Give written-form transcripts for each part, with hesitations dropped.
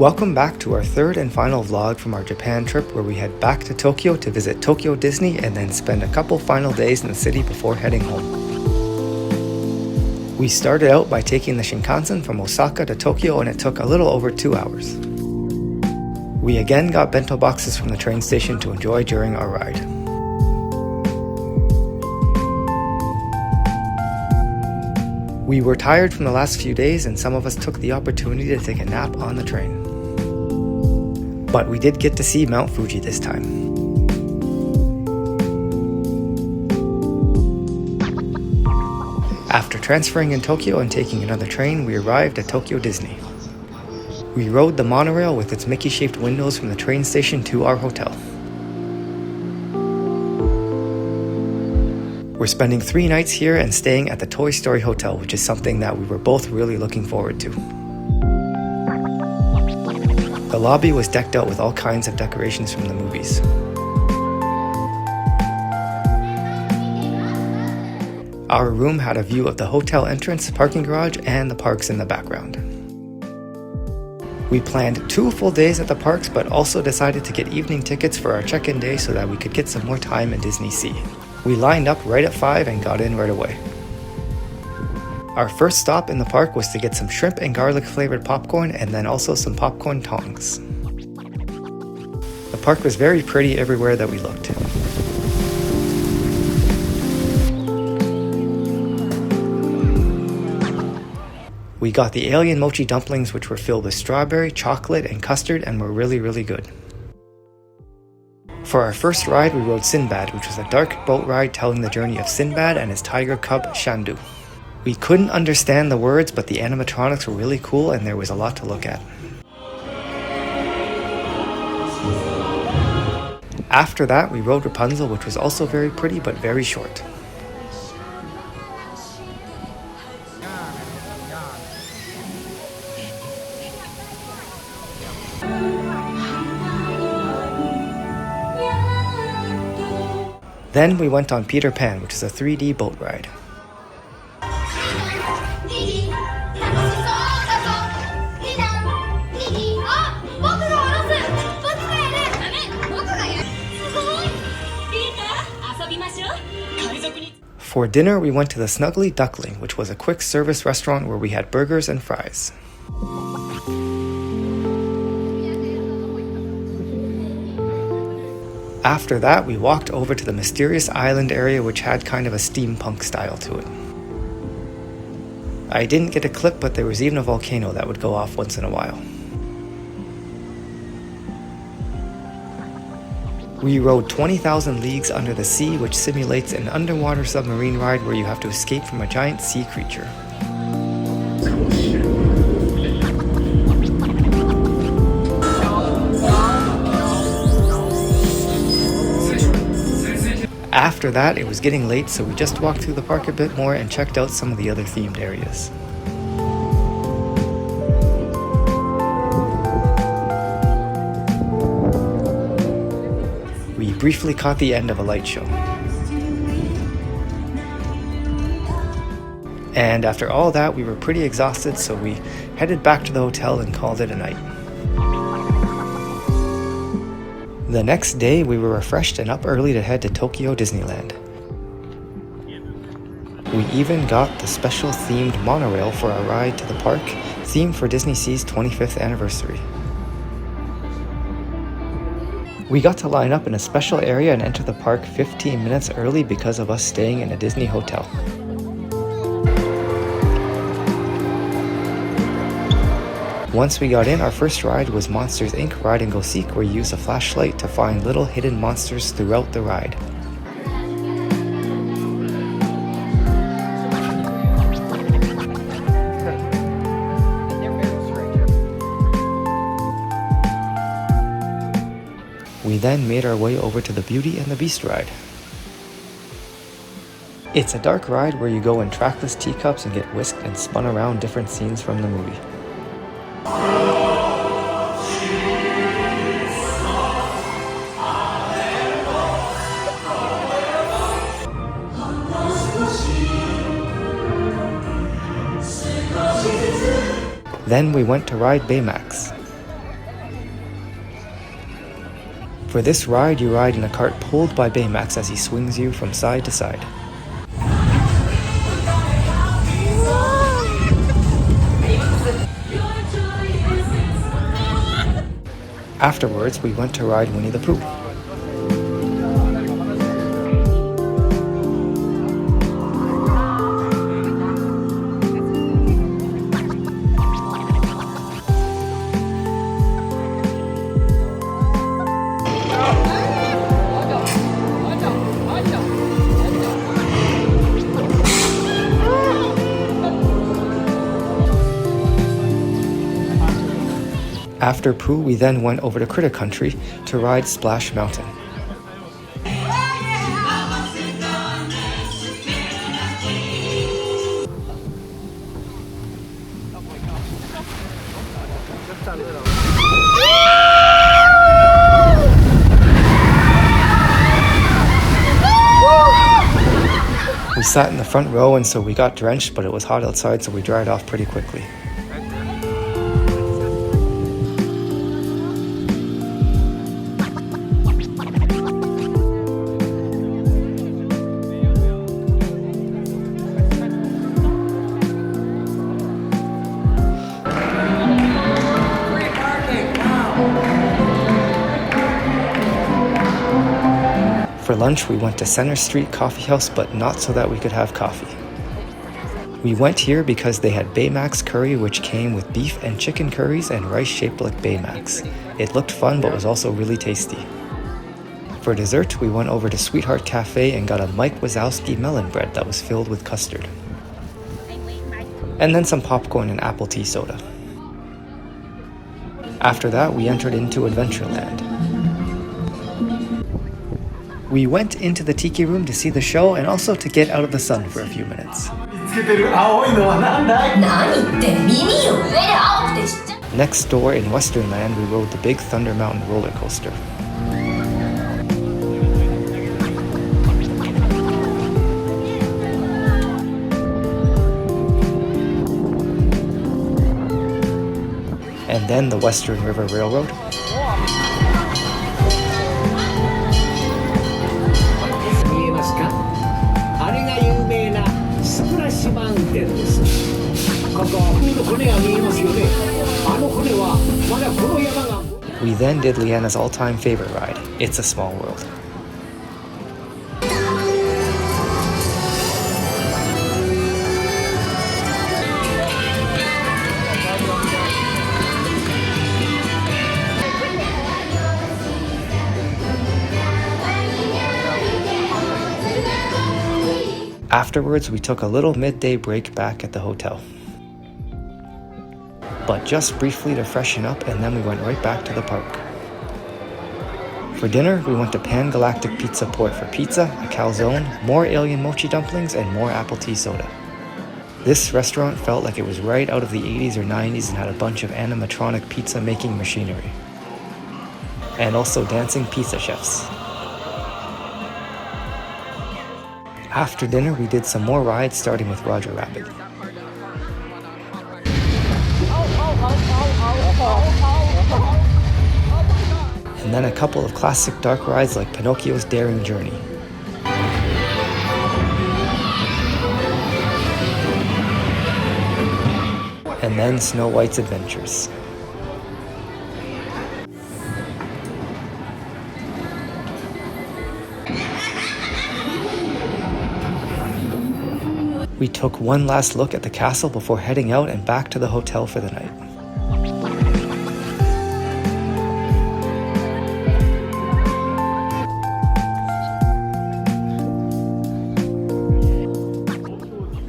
Welcome back to our third and final vlog from our Japan trip, where we head back to Tokyo to visit Tokyo Disney and then spend a couple final days in the city before heading home. We started out by taking the Shinkansen from Osaka to Tokyo, and it took a little over 2 hours. We again got bento boxes from the train station to enjoy during our ride. We were tired from the last few days, and some of us took the opportunity to take a nap on the train. But we did get to see Mount Fuji this time. After transferring in Tokyo and taking another train, we arrived at Tokyo Disney. We rode the monorail with its Mickey-shaped windows from the train station to our hotel. We're spending 3 nights here and staying at the Toy Story Hotel, which is something that we were both really looking forward to. The lobby was decked out with all kinds of decorations from the movies. Our room had a view of the hotel entrance, parking garage, and the parks in the background. We planned 2 full days at the parks, but also decided to get evening tickets for our check-in day so that we could get some more time in Disney Sea. We lined up right at 5 and got in right away. Our first stop in the park was to get some shrimp and garlic flavored popcorn, and then also some popcorn tongs. The park was very pretty everywhere that we looked. We got the alien mochi dumplings, which were filled with strawberry, chocolate, and custard, and were really good. For our first ride, we rode Sinbad, which was a dark boat ride telling the journey of Sinbad and his tiger cub, Shandu. We couldn't understand the words, but the animatronics were really cool and there was a lot to look at. After that, we rode Rapunzel, which was also very pretty but very short. Then we went on Peter Pan, which is a 3D boat ride. For dinner, we went to the Snuggly Duckling, which was a quick service restaurant where we had burgers and fries. After that, we walked over to the Mysterious Island area, which had kind of a steampunk style to it. I didn't get a clip, but there was even a volcano that would go off once in a while. We rode 20,000 Leagues Under the Sea, which simulates an underwater submarine ride where you have to escape from a giant sea creature. After that, it was getting late, so we just walked through the park a bit more and checked out some of the other themed areas. We briefly caught the end of a light show. And after all that, we were pretty exhausted, so we headed back to the hotel and called it a night. The next day, we were refreshed and up early to head to Tokyo Disneyland. We even got the special themed monorail for our ride to the park, themed for Disney Sea's 25th anniversary. We got to line up in a special area and enter the park 15 minutes early because of us staying in a Disney hotel. Once we got in, our first ride was Monsters Inc. Ride and Go Seek, where you use a flashlight to find little hidden monsters throughout the ride. We then made our way over to the Beauty and the Beast ride. It's a dark ride where you go in trackless teacups and get whisked and spun around different scenes from the movie. Then we went to ride Baymax. For this ride, you ride in a cart pulled by Baymax as he swings you from side to side. Afterwards, we went to ride Winnie the Pooh. After Pooh, we then went over to Critter Country to ride Splash Mountain. We sat in the front row and so we got drenched, but it was hot outside, so we dried off pretty quickly. For lunch, we went to Center Street Coffee House, but not so that we could have coffee. We went here because they had Baymax curry, which came with beef and chicken curries and rice shaped like Baymax. It looked fun, but was also really tasty. For dessert, we went over to Sweetheart Cafe and got a Mike Wazowski melon bread that was filled with custard. And then some popcorn and apple tea soda. After that, we entered into Adventureland. We went into the Tiki Room to see the show and also to get out of the sun for a few minutes. Next door in Westernland, we rode the Big Thunder Mountain roller coaster. And then the Western River Railroad. We then did Leanna's all-time favorite ride, It's a Small World. Afterwards, we took a little midday break back at the hotel. But just briefly to freshen up, and then we went right back to the park. For dinner, we went to Pan Galactic Pizza Port for pizza, a calzone, more alien mochi dumplings, and more apple tea soda. This restaurant felt like it was right out of the 80s or 90s and had a bunch of animatronic pizza making machinery. And also dancing pizza chefs. After dinner, we did some more rides, starting with Roger Rabbit. And then a couple of classic dark rides like Pinocchio's Daring Journey. And then Snow White's Adventures. We took one last look at the castle before heading out and back to the hotel for the night.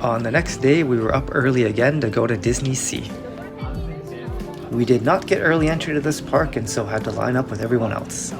On the next day, we were up early again to go to Disney Sea. We did not get early entry to this park and so had to line up with everyone else.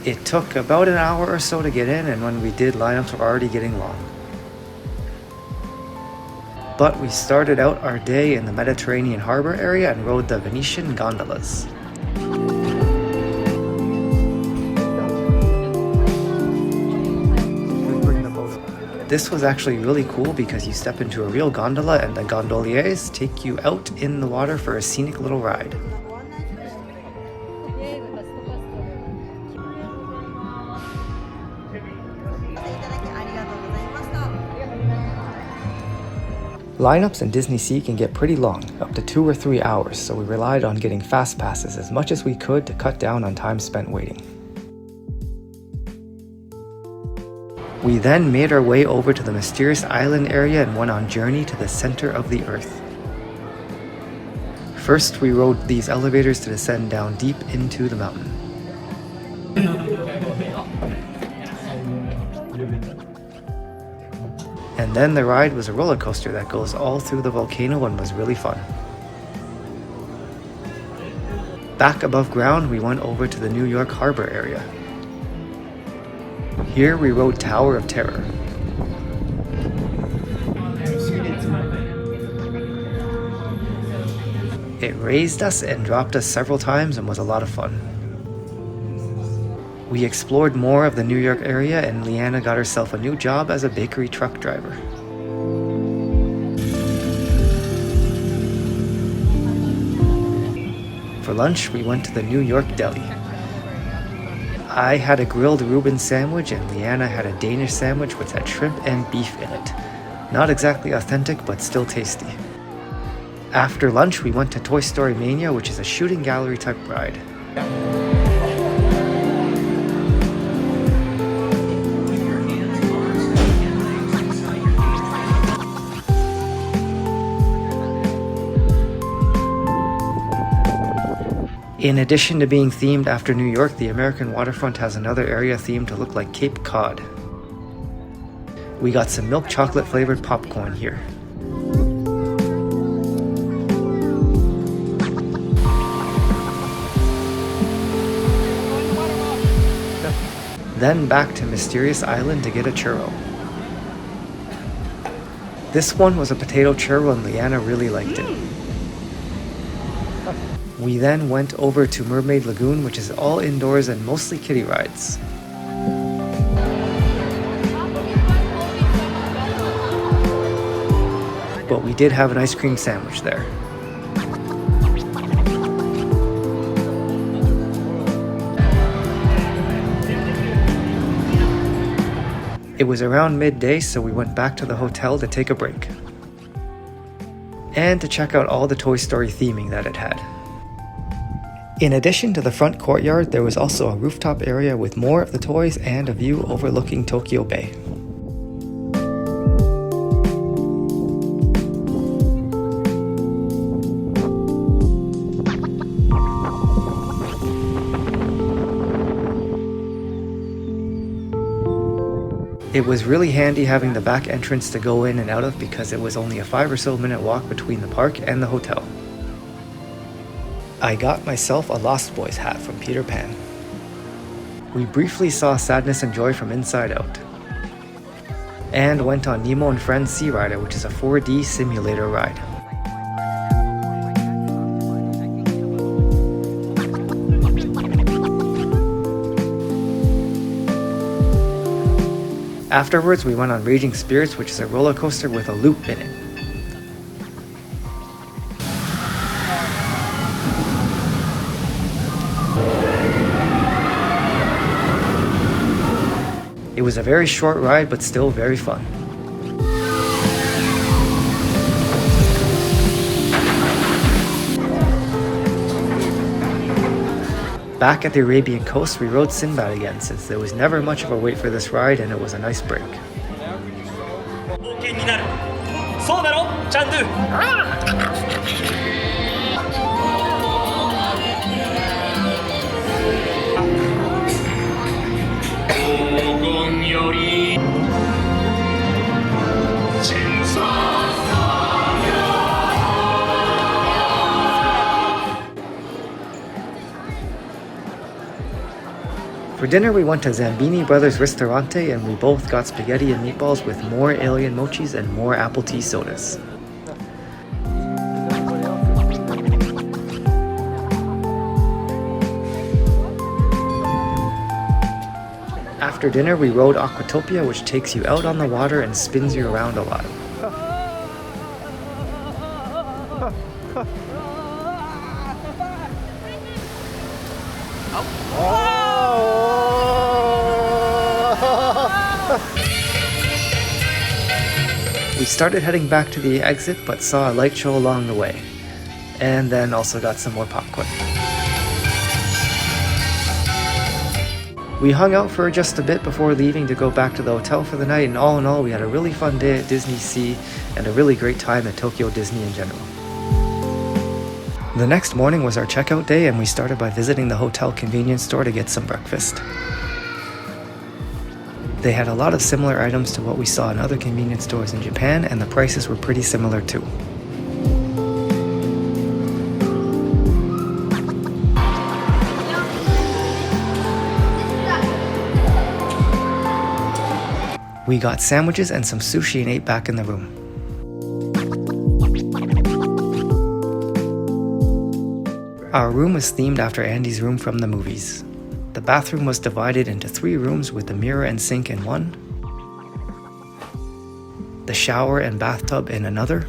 It took about an hour or so to get in, and when we did, lineups were already getting long. But we started out our day in the Mediterranean harbor area and rode the Venetian gondolas. This was actually really cool because you step into a real gondola and the gondoliers take you out in the water for a scenic little ride. Lineups in Disney Sea can get pretty long, up to 2 or 3 hours, so we relied on getting fast passes as much as we could to cut down on time spent waiting. We then made our way over to the mysterious island area and went on journey to the center of the earth. First, we rode these elevators to descend down deep into the mountain. And then the ride was a roller coaster that goes all through the volcano and was really fun. Back above ground, we went over to the New York Harbor area. Here we rode Tower of Terror. It raised us and dropped us several times and was a lot of fun. We explored more of the New York area and Leanna got herself a new job as a bakery truck driver. For lunch, we went to the New York Deli. I had a grilled Reuben sandwich and Leanna had a Danish sandwich which had shrimp and beef in it. Not exactly authentic, but still tasty. After lunch, we went to Toy Story Mania, which is a shooting gallery type ride. In addition to being themed after New York, the American waterfront has another area themed to look like Cape Cod. We got some milk chocolate flavored popcorn here. Then back to Mysterious Island to get a churro. This one was a potato churro and Leanna really liked it. We then went over to Mermaid Lagoon, which is all indoors and mostly kiddie rides. But we did have an ice cream sandwich there. It was around midday, so we went back to the hotel to take a break. And to check out all the Toy Story theming that it had. In addition to the front courtyard, there was also a rooftop area with more of the toys and a view overlooking Tokyo Bay. It was really handy having the back entrance to go in and out of because it was only a 5 or so minute walk between the park and the hotel. I got myself a Lost Boys hat from Peter Pan. We briefly saw Sadness and Joy from Inside Out. And went on Nemo and Friends Sea Rider, which is a 4D simulator ride. Afterwards, we went on Raging Spirits, which is a roller coaster with a loop in it. It was a very short ride, but still very fun. Back at the Arabian coast, we rode Sinbad again since there was never much of a wait for this ride and it was a nice break. For dinner, we went to Zambini Brothers Ristorante and we both got spaghetti and meatballs with more alien mochis and more apple tea sodas. After dinner, we rode Aquatopia, which takes you out on the water and spins you around a lot. We We started heading back to the exit but saw a light show along the way, and then also got some more popcorn. We hung out for just a bit before leaving to go back to the hotel for the night, and all in all, we had a really fun day at Disney Sea and a really great time at Tokyo Disney in general. The next morning was our checkout day, and we started by visiting the hotel convenience store to get some breakfast. They had a lot of similar items to what we saw in other convenience stores in Japan, and the prices were pretty similar too. We got sandwiches and some sushi and ate back in the room. Our room was themed after Andy's room from the movies. The bathroom was divided into 3 rooms with a mirror and sink in one, the shower and bathtub in another,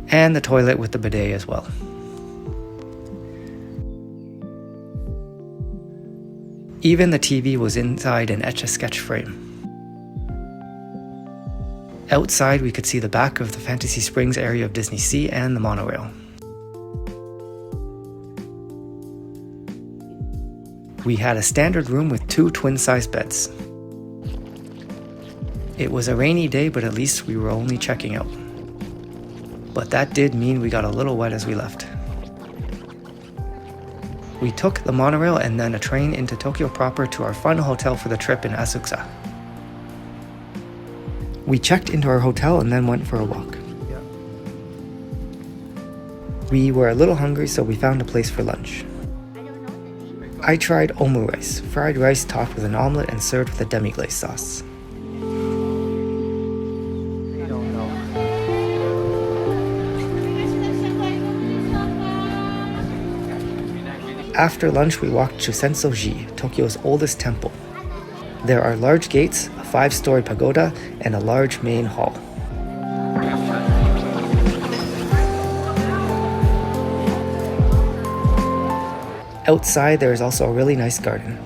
and the toilet with the bidet as well. Even the TV was inside an Etch-a-Sketch frame. Outside, we could see the back of the Fantasy Springs area of Disney Sea and the monorail. We had a standard room with 2 twin-size beds. It was a rainy day, but at least we were only checking out. But that did mean we got a little wet as we left. We took the monorail and then a train into Tokyo proper to our final hotel for the trip in Asakusa. We checked into our hotel and then went for a walk. We were a little hungry, so we found a place for lunch. I tried omu rice, fried rice topped with an omelette and served with a demi-glace sauce. After lunch, we walked to Sensoji, Tokyo's oldest temple. There are large gates, a 5-story pagoda, and a large main hall. Outside, there is also a really nice garden.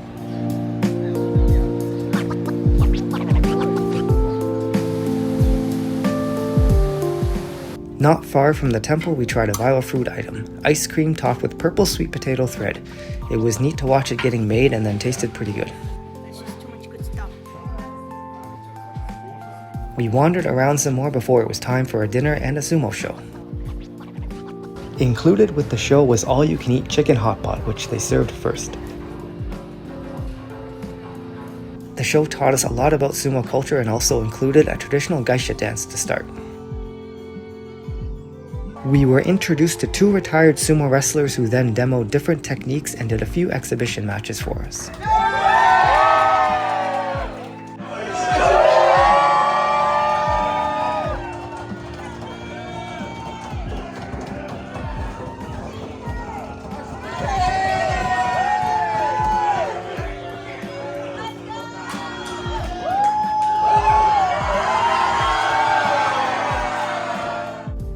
Not far from the temple, we tried a viral fruit item, ice cream topped with purple sweet potato thread. It was neat to watch it getting made and then tasted pretty good. We wandered around some more before it was time for a dinner and a sumo show. Included with the show was all-you-can-eat chicken hot pot, which they served first. The show taught us a lot about sumo culture and also included a traditional geisha dance to start. We were introduced to 2 retired sumo wrestlers who then demoed different techniques and did a few exhibition matches for us.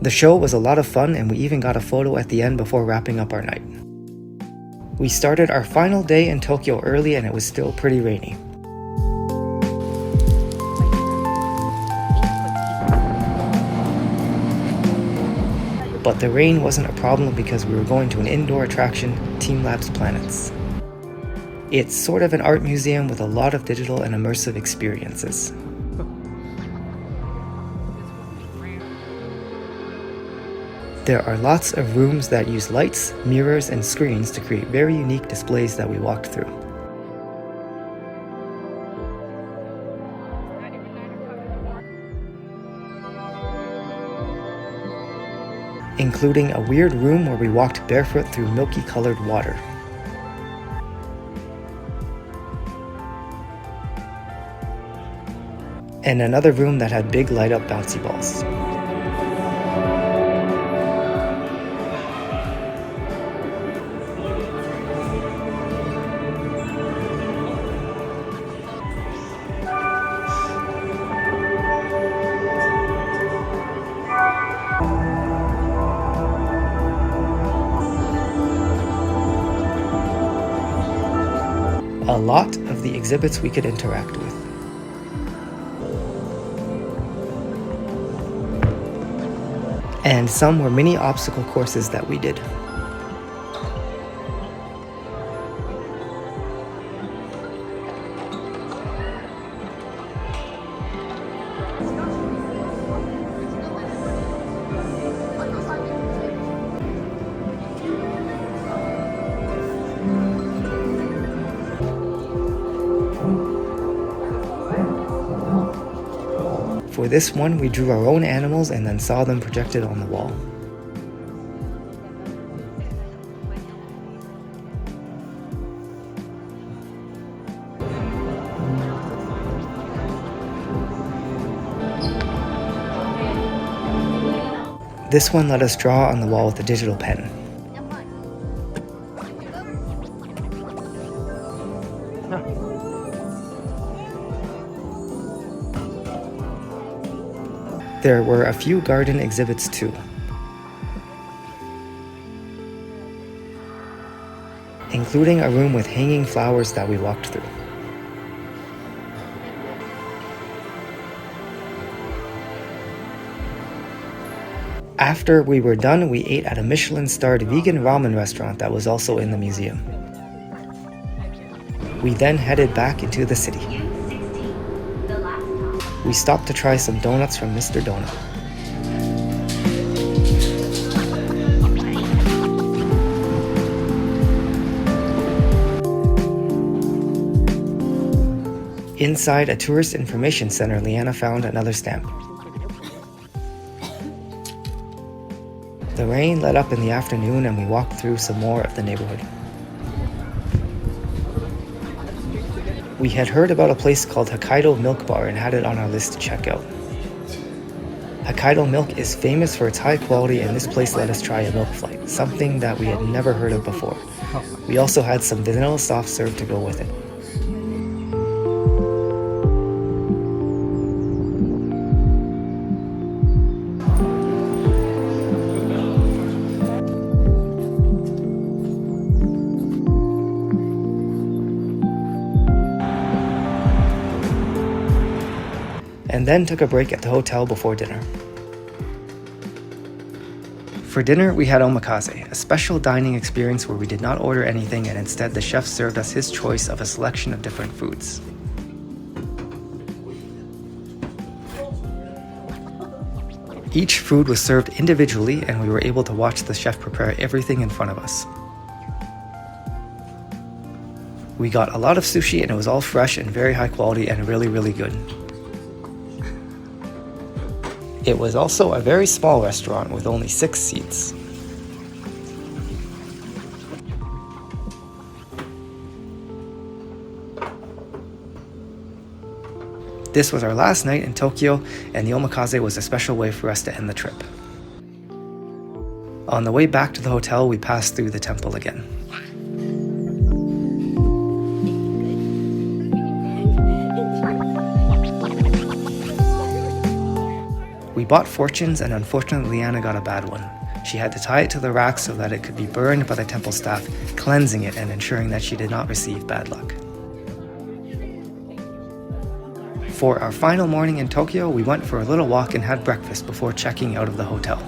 The show was a lot of fun, and we even got a photo at the end before wrapping up our night. We started our final day in Tokyo early, and it was still pretty rainy. But the rain wasn't a problem because we were going to an indoor attraction, Teamlabs Planets. It's sort of an art museum with a lot of digital and immersive experiences. There are lots of rooms that use lights, mirrors, and screens to create very unique displays that we walked through. Including a weird room where we walked barefoot through milky-colored water. And another room that had big light-up bouncy balls. A lot of the exhibits we could interact with. And some were mini obstacle courses that we did. For this one, we drew our own animals and then saw them projected on the wall. This one let us draw on the wall with a digital pen. There were a few garden exhibits too, including a room with hanging flowers that we walked through. After we were done, we ate at a Michelin-starred vegan ramen restaurant that was also in the museum. We then headed back into the city. We stopped to try some donuts from Mr. Donut. Inside a tourist information center, Leanna found another stamp. The rain let up in the afternoon and we walked through some more of the neighborhood. We had heard about a place called Hokkaido Milk Bar and had it on our list to check out. Hokkaido milk is famous for its high quality, and this place let us try a milk flight, something that we had never heard of before. We also had some vanilla soft serve to go with it. And then took a break at the hotel before dinner. For dinner, we had omakase, a special dining experience where we did not order anything and instead the chef served us his choice of a selection of different foods. Each food was served individually and we were able to watch the chef prepare everything in front of us. We got a lot of sushi and it was all fresh and very high quality and really, really good. It was also a very small restaurant with only 6 seats. This was our last night in Tokyo, and the omakase was a special way for us to end the trip. On the way back to the hotel, we passed through the temple again. We bought fortunes, and unfortunately Leanna got a bad one. She had to tie it to the rack so that it could be burned by the temple staff, cleansing it and ensuring that she did not receive bad luck. For our final morning in Tokyo, we went for a little walk and had breakfast before checking out of the hotel.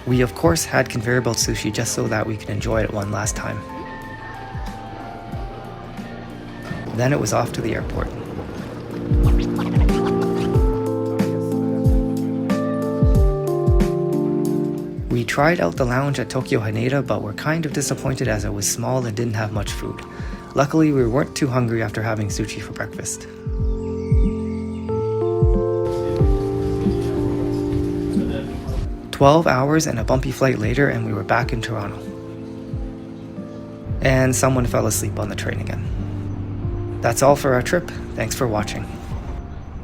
We of course had conveyor belt sushi just so that we could enjoy it one last time. Then it was off to the airport. We tried out the lounge at Tokyo Haneda, but were kind of disappointed as it was small and didn't have much food. Luckily, we weren't too hungry after having sushi for breakfast. "12 hours and a bumpy flight later, and we were back in Toronto. And someone fell asleep on the train again. That's all for our trip. Thanks for watching.